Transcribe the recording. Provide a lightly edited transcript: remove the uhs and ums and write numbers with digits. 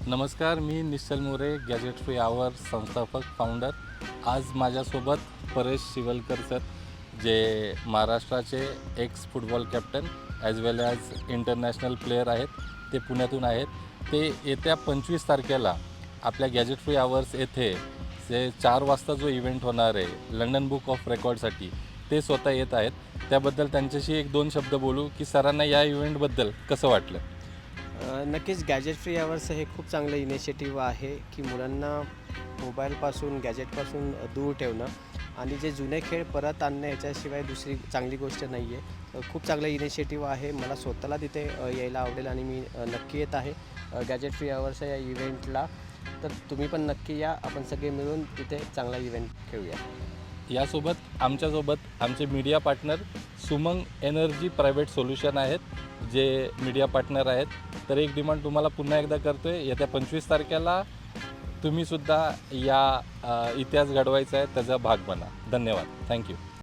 नमस्कार, मी निश्चल More, gadget free आवर संस्थापक founder. आज माझ्यासोबत परेश शिवलकर सर, जे महाराष्ट्राचे एक्स फुटबॉल कॅप्टन ॲज वेल ॲज इंटरनॅशनल प्लेयर आहेत. ते पुण्यातून आहेत. ते येत्या 25 तारखेला आपल्या गॅजेट फ्री आवर्स येथे 4 वाजता जो इव्हेंट होणार आहे लंडन बुक ऑफ रेकॉर्डसाठी, ते स्वतः येत आहेत. त्याबद्दल त्यांच्याशी 1-2 शब्द बोलू की सरांना या इव्हेंटबद्दल कसं वाटलं. नक्कीच गॅजेट फ्री आवर्स हे खूप चांगलं इनिशिएटिव्ह आहे की मुलांना मोबाईलपासून गॅजेटपासून दूर ठेवणं आणि जे जुने खेळ परत आणणं याच्याशिवाय दुसरी चांगली गोष्ट नाही आहे. खूप चांगलं इनिशिएटिव्ह आहे. मला स्वतःला तिथे यायला आवडेल आणि मी नक्की येत आहे गॅजेट फ्री आवर्सच्या या इव्हेंटला. तर तुम्ही पण नक्की या, आपण सगळे मिळून तिथे चांगला इव्हेंट खेळूया. यासोबत आमच्यासोबत आमचे media partner Sumang energy private solution आहेत, जे मीडिया पार्टनर आहेत. तर एक डिमांड तुम्हाला पुन्हा एकदा करतो आहे, येत्या 25 तारखेला तुम्हीसुद्धा या इतिहास घडवायचा आहे, त्याचा भाग बना. धन्यवाद. थँक्यू.